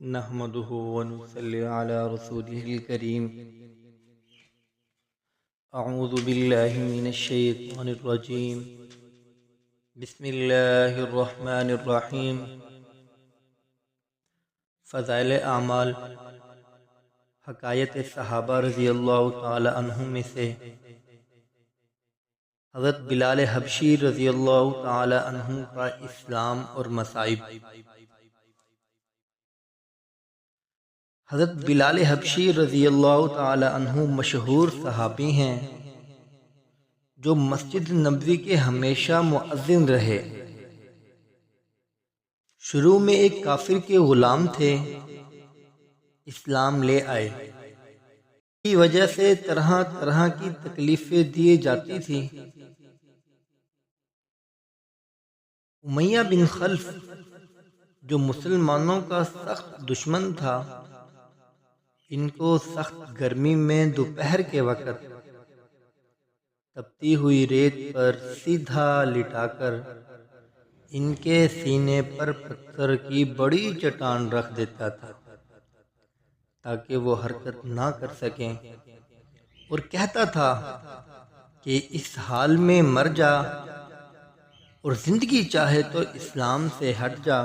نحمده ونصلي على رسوله الكريم. أعوذ بالله من الشيطان الرجيم. بسم الله الرحمن الرحيم. فضائل اعمال. حکایت صحابہ رضی اللہ تعالی عنہم میں سے حضرت بلال حبشی رضی اللہ تعالی عنہ کا اسلام اور مصائب. حضرت بلال حبشی رضی اللہ تعالی عنہ مشہور صحابی ہیں جو مسجد نبوی کے ہمیشہ مؤذن رہے. شروع میں ایک کافر کے غلام تھے، اسلام لے آئے. کی وجہ سے طرح طرح کی تکلیفیں دیے جاتی تھی. امیہ بن خلف جو مسلمانوں کا سخت دشمن تھا، ان کو سخت گرمی میں دوپہر کے وقت تپتی ہوئی ریت پر سیدھا لٹا کر ان کے سینے پر پتھر کی بڑی چٹان رکھ دیتا تھا تاکہ وہ حرکت نہ کر سکیں، اور کہتا تھا کہ اس حال میں مر جا اور زندگی چاہے تو اسلام سے ہٹ جا.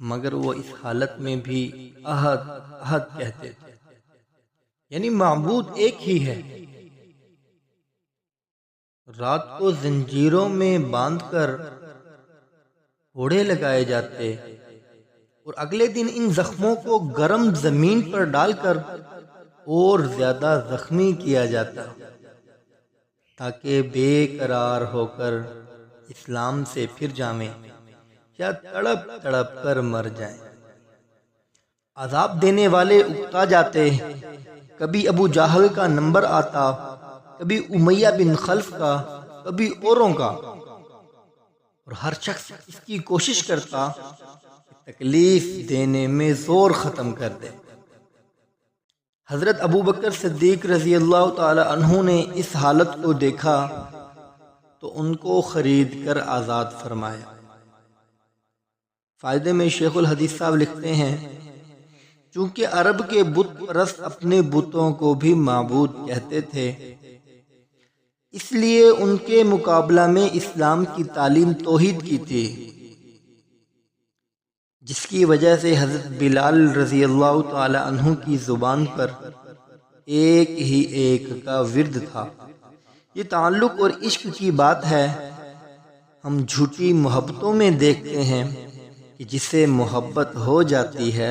مگر وہ اس حالت میں بھی احد احد کہتے تھے، یعنی معبود ایک ہی ہے. رات کو زنجیروں میں باندھ کر کوڑے لگائے جاتے اور اگلے دن ان زخموں کو گرم زمین پر ڈال کر اور زیادہ زخمی کیا جاتا تاکہ بے قرار ہو کر اسلام سے پھر جائیں یا تڑپ تڑپ کر مر جائیں. عذاب دینے والے اکتا جاتے، کبھی ابو جہل کا نمبر آتا، کبھی امیہ بن خلف کا، کبھی اوروں کا، اور ہر شخص اس کی کوشش کرتا تکلیف دینے میں زور ختم کر دے. حضرت ابو بکر صدیق رضی اللہ تعالی عنہ نے اس حالت کو دیکھا تو ان کو خرید کر آزاد فرمایا. فائدے میں شیخ الحدیث صاحب لکھتے ہیں، چونکہ عرب کے بت پرست اپنے بتوں کو بھی معبود کہتے تھے، اس لیے ان کے مقابلہ میں اسلام کی تعلیم توحید کی تھی، جس کی وجہ سے حضرت بلال رضی اللہ تعالی عنہ کی زبان پر ایک ہی ایک کا ورد تھا. یہ تعلق اور عشق کی بات ہے. ہم جھوٹی محبتوں میں دیکھتے ہیں کہ جسے محبت ہو جاتی ہے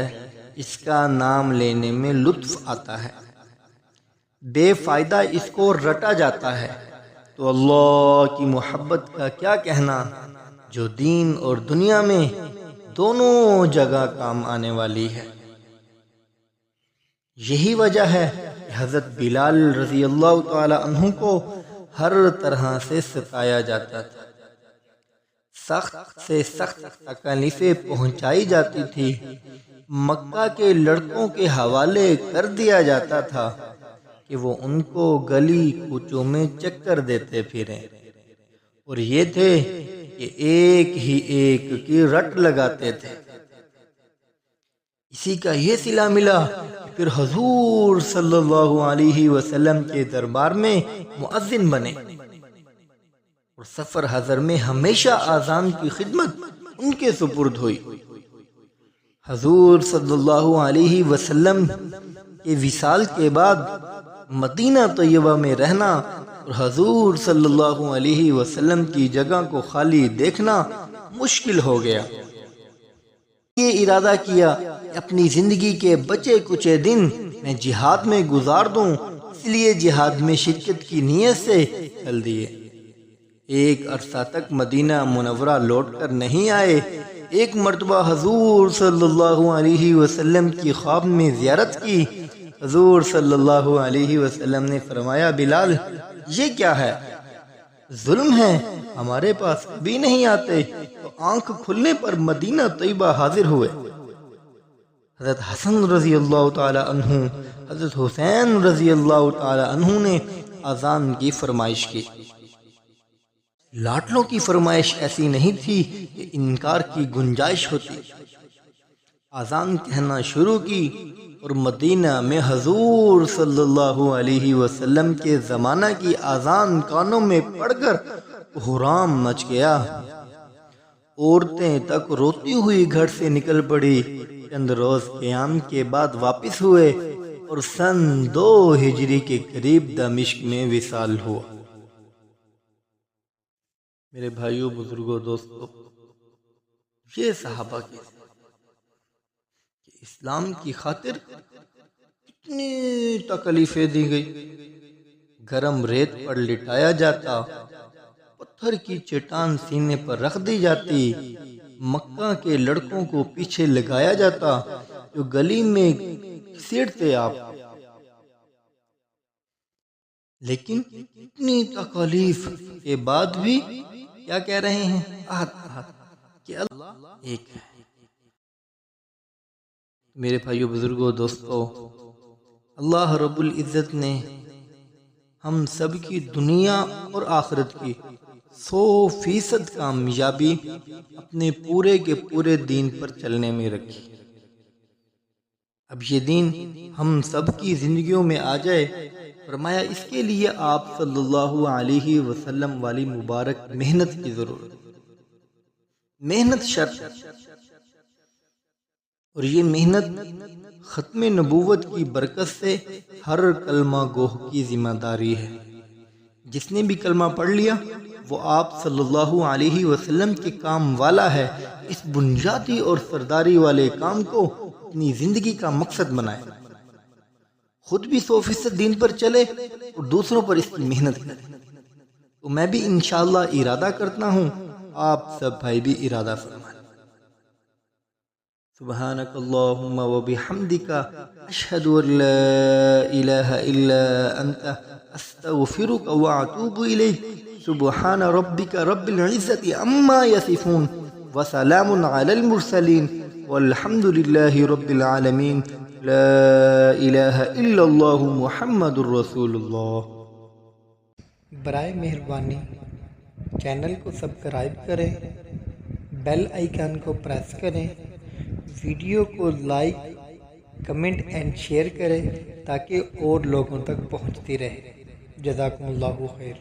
اس کا نام لینے میں لطف آتا ہے، بے فائدہ اس کو رٹا جاتا ہے. تو اللہ کی محبت کا کیا کہنا جو دین اور دنیا میں دونوں جگہ کام آنے والی ہے. یہی وجہ ہے کہ حضرت بلال رضی اللہ تعالی عنہ کو ہر طرح سے ستایا جاتا تھا، سخت سے سخت تکلیفیں پہنچائی جاتی تھی. مکہ کے لڑکوں کے حوالے کر دیا جاتا تھا کہ وہ ان کو گلی کوچوں میں چکر دیتے پھریں، اور یہ تھے کہ ایک ہی ایک کی رٹ لگاتے تھے. اسی کا یہ صلہ ملا کہ پھر حضور صلی اللہ علیہ وسلم کے دربار میں مؤذن بنے، اور سفر حضر میں ہمیشہ اذان کی خدمت ان کے سپرد ہوئی. حضور صلی اللہ علیہ وسلم کے وصال کے بعد مدینہ طیبہ میں رہنا اور حضور صلی اللہ علیہ وسلم کی جگہ کو خالی دیکھنا مشکل ہو گیا. یہ ارادہ کیا کہ اپنی زندگی کے بچے کچے دن میں جہاد میں گزار دوں، اس لیے جہاد میں شرکت کی نیت سے چل دیے. ایک عرصہ تک مدینہ منورہ لوٹ کر نہیں آئے. ایک مرتبہ حضور صلی اللہ علیہ وسلم کی خواب میں زیارت کی. حضور صلی اللہ علیہ وسلم نے فرمایا، بلال یہ کیا ہے؟ ظلم ہے، ہمارے پاس کبھی نہیں آتے. تو آنکھ کھلنے پر مدینہ طیبہ حاضر ہوئے. حضرت حسن رضی اللہ تعالی عنہ، حضرت حسین رضی اللہ تعالی عنہ نے اذان کی فرمائش کی. لاٹلوں کی فرمائش ایسی نہیں تھی کہ انکار کی گنجائش ہوتی. اذان کہنا شروع کی اور مدینہ میں حضور صلی اللہ علیہ وسلم کے زمانہ کی اذان کانوں میں پڑ کر حرام مچ گیا۔ عورتیں تک روتی ہوئی گھر سے نکل پڑی۔ چند روز قیام کے بعد واپس ہوئے اور سن 2 ہجری کے قریب دمشق میں وصال ہوا۔ میرے بھائیوں، بزرگوں، دوستوں، یہ صحابہ کی اسلام کی خاطر کتنی تکلیفیں دی گئی۔ گرم ریت پر لٹایا جاتا، پتھر کی چٹان سینے پر رکھ دی جاتی، مکہ کے لڑکوں کو پیچھے لگایا جاتا جو گلی میں گھسیٹتے آپ۔ لیکن اتنی تکلیف کے بعد بھی کیا کہہ رہے ہیں؟ احد احد کہ اللہ ایک ہے۔ میرے بھائیو، بزرگوں، دوستوں، اللہ رب العزت نے ہم سب کی دنیا اور آخرت کی 100% کامیابی اپنے پورے کے پورے دین پر چلنے میں رکھی۔ اب یہ دین ہم سب کی زندگیوں میں آ جائے، فرمایا اس کے لیے آپ صلی اللہ علیہ وسلم والی مبارک محنت کی ضرورت، محنت شرط، اور یہ محنت ختم نبوت کی برکت سے ہر کلمہ گوہ کی ذمہ داری ہے۔ جس نے بھی کلمہ پڑھ لیا وہ آپ صلی اللہ علیہ وسلم کے کام والا ہے۔ اس بنیادی اور سرداری والے کام کو اپنی زندگی کا مقصد بنائے، خود بھی 100% دین پر چلے اور دوسروں پر اس کی محنت کرے۔ تو میں بھی انشاءاللہ ارادہ کرتا ہوں، آپ سب بھائی بھی ارادہ فرمائیں۔ سبحانک اللہم و بحمدک، اشہد ان لا الہ الا انت، استغفرک و اتوب الیک۔ سبحان ربک رب العزت عما یصفون، وسلام علی المرسلین، والحمد للہ رب العالمین۔ لا الہ الا اللہ محمد الرسول اللہ۔ برائے مہربانی چینل کو سبسکرائب کریں، بیل آئیکن کو پریس کریں، ویڈیو کو لائک، کمنٹ اینڈ شیئر کریں تاکہ اور لوگوں تک پہنچتی رہے۔ جزاکم اللہ خیر۔